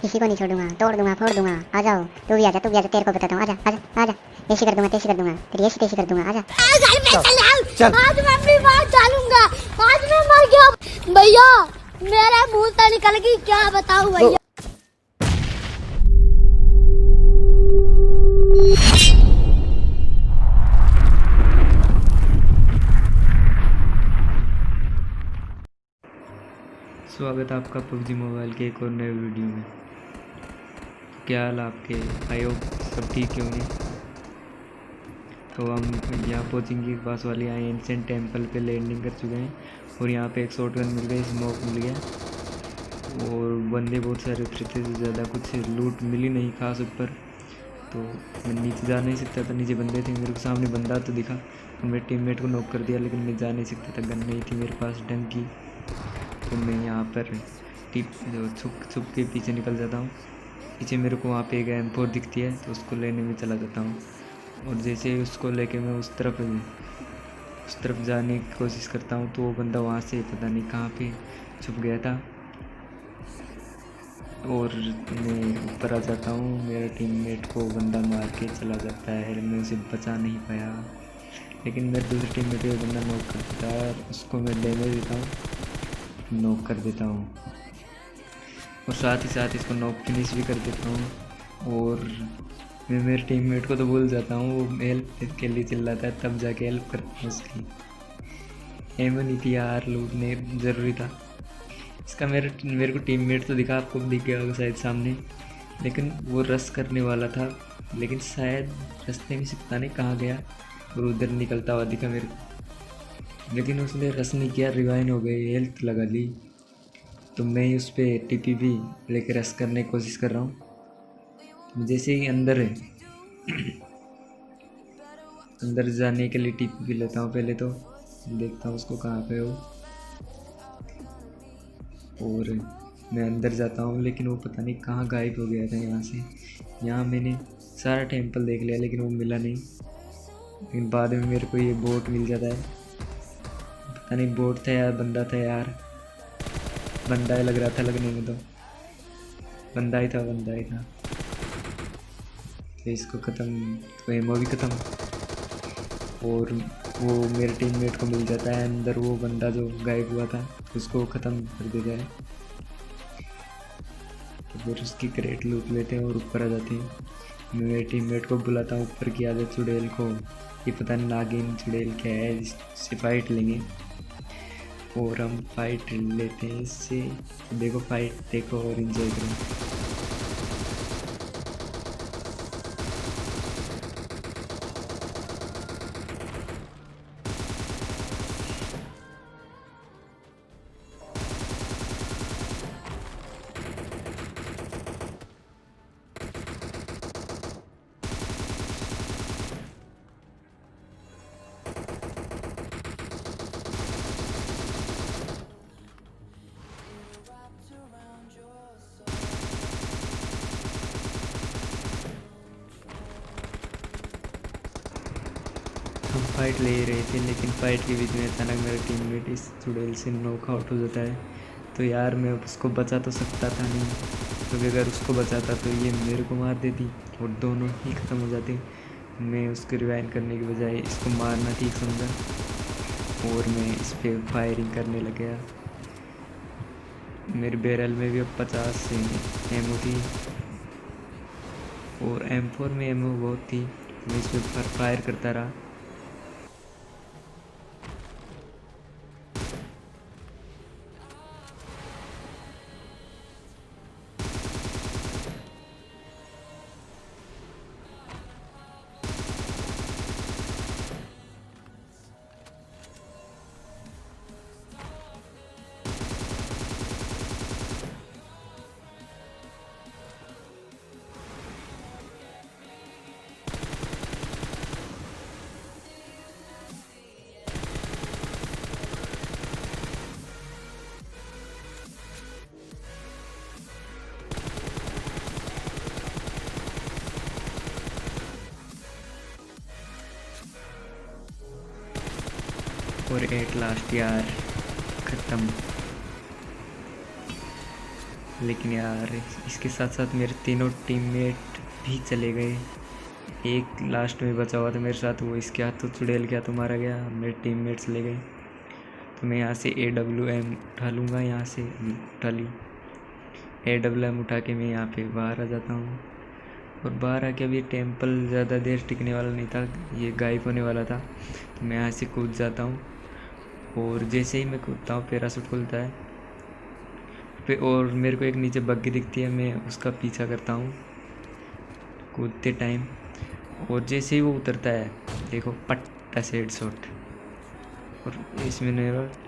किसी को नहीं छोड़ूंगा, तोड़ दूंगा, फोड़ दूंगा। आ जाओ, तू भी आजा, तू भी आजा, तेरे को बताता हूँ। आजा आजा आजा, ऐसी कर दूंगा, तैसी कर दूंगा, तेरी ऐसी तैसी कर दूंगा। आजा चल आज मैं अपनी बात डालूंगा। आज मैं मर गया भैया, मेरे मुंह से निकल गई, क्या बताऊं भैया। स्वागत है आपका पबजी मोबाइल के एक और नए वीडियो में। क्या हाल आपके? आई होप सब ठीक होंगे। तो हम यहाँ कोचिंग के पास वाले आए एंशिएंट टेम्पल पे लैंडिंग कर चुके हैं और यहाँ पे एक शॉटगन मिल गया, स्मोक मिल गया और बंदे बहुत सारे उतरे थे। ज़्यादा कुछ लूट मिली नहीं खास ऊपर, तो मैं नीचे जा नहीं सकता था, नीचे बंदे थे। मेरे को सामने बंदा तो दिखा तो मेरे टीममेट को नॉक कर दिया, लेकिन मैं जा नहीं सकता था, गन नहीं थी मेरे पास ढंग की। तो मैं यहाँ पर छुप के पीछे निकल जाता हूँ। पीछे मेरे को वहाँ पे एक M4 दिखती है तो उसको लेने में चला जाता हूँ और जैसे ही उसको लेके मैं उस तरफ जाने की कोशिश करता हूँ तो वो बंदा वहाँ से पता नहीं कहाँ पे छुप गया था और मैं ऊपर आ जाता हूँ। मेरा टीममेट को बंदा मार के चला जाता है, मैं उसे बचा नहीं पाया, लेकिन मेरे दूसरे टीममेट को बंदा नॉक कर देता है, उसको मैं डैमेज देता हूँ, नॉक कर देता हूँ और साथ ही साथ इसको नॉक फिनिश भी कर देता हूँ। और मैं मेरे टीममेट को तो भूल जाता हूँ, वो हेल्प के लिए चिल्लाता है, तब जाके हेल्प करता हूँ उसकी। एम नहीं थी यार, लूटने ज़रूरी था इसका। मेरे को टीममेट तो दिखा, आपको दिख गया होगा शायद सामने, लेकिन वो रश करने वाला था, लेकिन शायद रास्ते में से पता नहीं कहाँ गया और उधर निकलता हुआ दिखा मेरे को, लेकिन उसने रश नहीं किया, रिवाइन हो गई, हेल्थ लगा ली। तो मैं उस पर TPV लेकर रश करने की कोशिश कर रहा हूँ। जैसे ही अंदर है अंदर जाने के लिए TPV लेता हूँ, पहले तो देखता हूँ उसको कहाँ पे हो और मैं अंदर जाता हूँ, लेकिन वो पता नहीं कहाँ गायब हो गया था। यहाँ से यहाँ मैंने सारा टेम्पल देख लिया लेकिन वो मिला नहीं, लेकिन बाद में मेरे को ये बोट मिल जाता है। पता नहीं बोट था यार बंदा था यार, बंदा ही लग रहा था, लगने में तो बंदा ही था। तो इसको ख़त्म, तो एमओ भी ख़त्म और वो मेरे टीममेट को मिल जाता है अंदर, वो बंदा जो गायब हुआ था उसको ख़त्म कर देता है। तो फिर उसकी क्रेट लूट लेते हैं और ऊपर आ जाते हैं। मैं मेरे टीममेट को बुलाता हूँ ऊपर की आदत चुड़ैल को, ये पता नहीं नागिन चुड़ैल क्या है, इससे फाइट लेंगे और हम फाइट लेते हैं इससे। देखो फाइट देखो और एंजॉय करो। हम फाइट ले रहे थे, लेकिन फाइट के बीच में अचानक मेरा टीममेट इस चुड़ैल से नॉक आउट हो जाता है। तो यार मैं उसको बचा तो सकता था नहीं, क्योंकि अगर उसको बचाता तो ये मेरे को मार देती और दोनों ही ख़त्म हो जाते। मैं उसको रिवाइव करने की बजाय इसको मारना ठीक समझा और मैं इस पर फायरिंग करने लग गया। मेरे बैरल में भी अब 50 से एमओ थी और M4 में एमओ बहुत थी, मैं इस पर फायर करता रहा। और एट लास्ट यार ख़त्म। लेकिन यार इसके साथ साथ मेरे तीनों टीममेट भी चले गए। एक लास्ट में बचा हुआ था मेरे साथ, वो इसके हाथों चुड़ैल के हाथों मारा गया, मेरे टीममेट चले गए। तो मैं यहाँ से AWM उठा लूँगा, यहाँ से उठा ली AWM उठा के मैं यहाँ पे बाहर आ जाता हूँ। और बाहर आके अभी टेंपल ज़्यादा देर टिकने वाला नहीं था, ये गायब होने वाला था। तो मैं यहाँ से कूद जाता हूँ और जैसे ही मैं कूदता हूँ पैराशूट खुलता है और मेरे को एक नीचे बग्गी दिखती है, मैं उसका पीछा करता हूँ कूदते टाइम। और जैसे ही वो उतरता है देखो पट्टा से हेडशॉट। और इसमें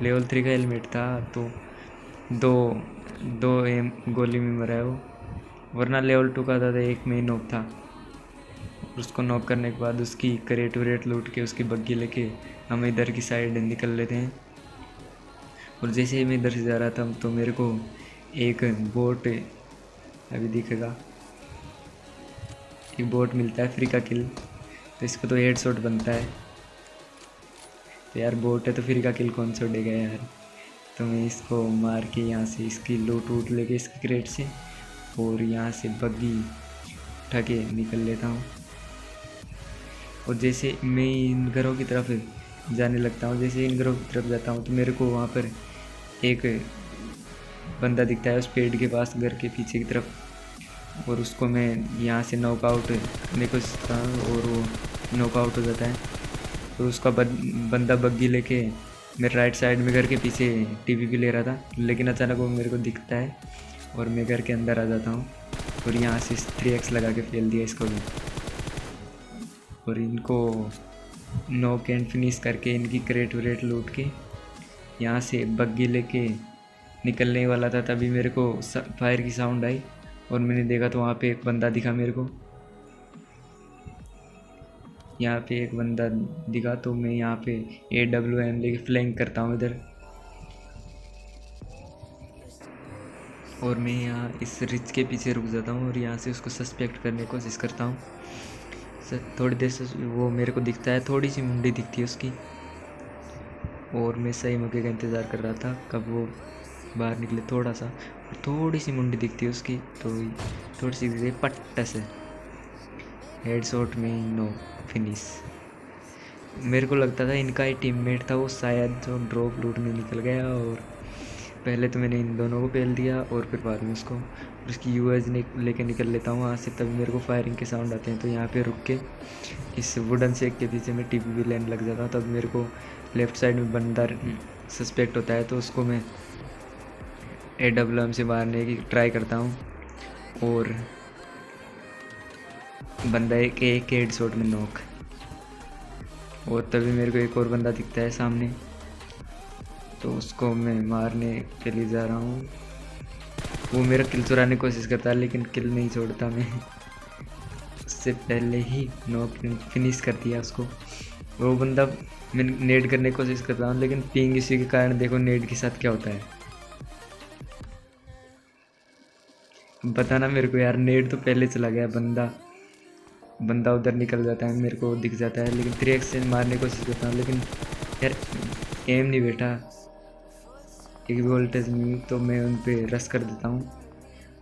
लेवल 3 का हेलमेट था तो दो एम गोली में मरा है वो, वरना लेवल 2 का था तो एक में ही नॉक था। उसको नॉक करने के बाद उसकी करेट वरेट लूट के उसकी बग्गी लेके हम इधर की साइड निकल लेते हैं। और जैसे ही मैं इधर से जा रहा था तो मेरे को एक बोट अभी दिखेगा, एक बोट मिलता है फ्री का किल, तो इसको तो हेडशॉट बनता है। तो यार बोट है तो फ्री का किल कौन छोड़ेगा यार। तो मैं इसको मार के यहाँ से इसकी लूट वूट लेके इसकी क्रेट से और यहाँ से बग्गी उठा के निकल लेता हूँ। और जैसे मैं इन घरों की तरफ जाने लगता हूँ, जैसे इन घरों की तरफ जाता हूँ तो मेरे को वहाँ पर एक बंदा दिखता है उस पेड़ के पास घर के पीछे की तरफ, और उसको मैं यहाँ से नॉकआउट करने को सोचता हूँ और वो नॉकआउट हो जाता है। और उसका बंदा बग्गी लेके मेरे राइट साइड में घर के पीछे टीवी भी ले रहा था, लेकिन अचानक वो मेरे को दिखता है और मैं घर के अंदर आ जाता हूँ और यहाँ से 3x लगा के फेल दिया इसको भी। और इनको नॉक एंड फिनिश करके इनकी क्रेट वरेट लूट के यहाँ से बग्गी लेके निकलने वाला था, तभी मेरे को फायर की साउंड आई और मैंने देखा तो वहाँ पे एक बंदा दिखा मेरे को। यहाँ पे एक बंदा दिखा तो मैं यहाँ पे AWM लेके फ्लैंक करता हूँ इधर। और मैं यहाँ इस रिच के पीछे रुक जाता हूँ और यहाँ से उसको सस्पेक्ट करने की कोशिश करता हूँ। थोड़ी देर से वो मेरे को दिखता है, थोड़ी सी मुंडी दिखती है उसकी, और मैं सही मौके का इंतज़ार कर रहा था कब वो बाहर निकले थोड़ा सा, थोड़ी सी मुंडी दिखती है उसकी तो थोड़ी सी दिखती है, पट्टा से हेडशॉट में नो फिनिश। मेरे को लगता था इनका ही टीममेट था वो, शायद जो ड्रॉप लूटने निकल गया, और पहले तो मैंने इन दोनों को पेल दिया और फिर बाद में उसकी UAV लेके निकल लेता हूँ वहाँ से। तभी मेरे को फायरिंग के साउंड आते हैं तो यहाँ पे रुक के इस वुडन शेक के पीछे मैं TP भी लेने लग जाता हूँ। तब मेरे को लेफ़्ट साइड में बंदा सस्पेक्ट होता है तो उसको मैं AWM से मारने की ट्राई करता हूँ और बंदा एक हेडशॉट में नॉक। और तभी मेरे को एक और बंदा दिखता है सामने, तो उसको मैं मारने के लिए जा रहा हूँ। वो मेरा किल चुराने की कोशिश करता है लेकिन किल नहीं छोड़ता मैं, उससे पहले ही नॉक फिनिश कर दिया उसको। वो बंदा मैं नेड करने की कोशिश करता हूँ लेकिन पिंग इसी के कारण देखो नेड के साथ क्या होता है। बताना मेरे को यार, नेड तो पहले चला गया, बंदा उधर निकल जाता है, मेरे को दिख जाता है, लेकिन 3x से मारने की कोशिश करता हूँ लेकिन यार एम नहीं बैठा एक भी वोल्टेज नहीं, तो मैं उन पे रश कर देता हूँ।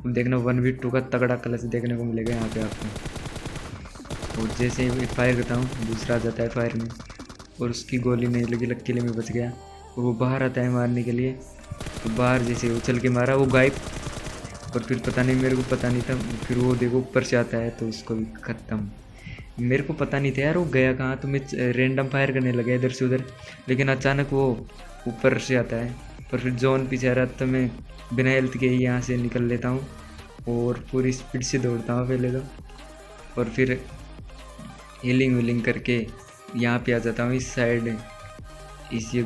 अब देखना 1v2 का तगड़ा क्लच देखने को मिलेगा यहाँ पे आपको। और जैसे ही फायर करता हूँ दूसरा आ जाता है फायर में और उसकी गोली नहीं लगी, लग के लिए मैं बच गया। वो बाहर आता है मारने के लिए, तो बाहर जैसे उछल के मारा वो गायब, और फिर पता नहीं, मेरे को पता नहीं था, फिर वो देखो ऊपर से आता है तो उसको भी ख़त्म। मेरे को पता नहीं था यार वो गया कहाँ, तो मैं रैंडम फायर करने लगा इधर से उधर, लेकिन अचानक वो ऊपर से आता है और फिर जोन पीछे आ रहा, तो मैं बिना हेल्थ के यहाँ से निकल लेता हूँ और पूरी स्पीड से दौड़ता हूँ पहले तो, और फिर हीलिंग वीलिंग करके यहाँ पे आ जाता हूँ इस साइड। इस ये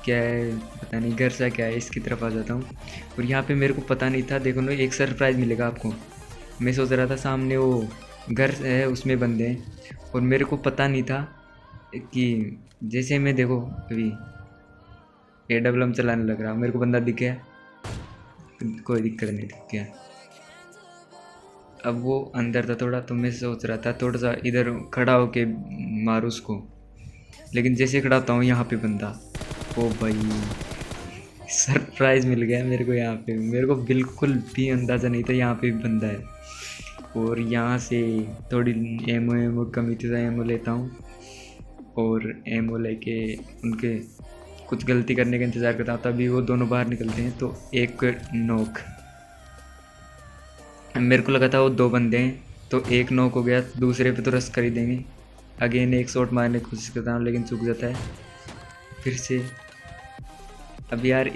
क्या है पता नहीं, घर सा क्या है, इसकी तरफ आ जाता हूँ। और यहाँ पे मेरे को पता नहीं था, देखो ना एक सरप्राइज़ मिलेगा आपको। मैं सोच रहा था सामने वो घर है उसमें बंदे हैं, और मेरे को पता नहीं था कि जैसे मैं देखो अभी AWM चलाने लग रहा, मेरे को बंदा दिख गया, कोई दिक्कत नहीं, दिख गया। अब वो अंदर था थोड़ा, तो मैं सोच रहा था थोड़ा सा इधर खड़ा होके मारूँ उसको, लेकिन जैसे खड़ा होता हूँ यहाँ पे बंदा, ओ भाई सरप्राइज़ मिल गया मेरे को यहाँ पे। मेरे को बिल्कुल भी अंदाज़ा नहीं था यहाँ पे भी बंदा है। और यहाँ से थोड़ी एमो कमी थी तो एमो लेता हूँ और एमो लेके उनके कुछ गलती करने का इंतज़ार करता हूँ। तभी वो दोनों बाहर निकलते हैं तो एक नॉक। मेरे को लगा था वो 2 बंदे हैं तो एक नॉक हो गया, दूसरे पे तो रश कर ही देंगे। अगेन एक शॉट मारने की कोशिश करता हूँ लेकिन चूक जाता है फिर से। अब यार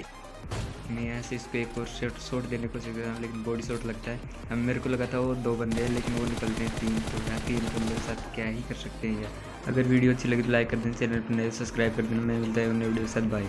मैं यहाँ से इसको एक और शॉट देने की कोशिश करता हूँ लेकिन बॉडी शॉट लगता है। अब मेरे को लगा था वो 2 बंदे हैं लेकिन वो निकलते हैं 3। तो यार 3 बंदे के साथ क्या ही कर सकते हैं यार। अगर वीडियो अच्छी लगी तो लाइक कर देना, चैनल पर नए सब्सक्राइब कर देना। मैं मिलता है नए वीडियो के साथ, बाय।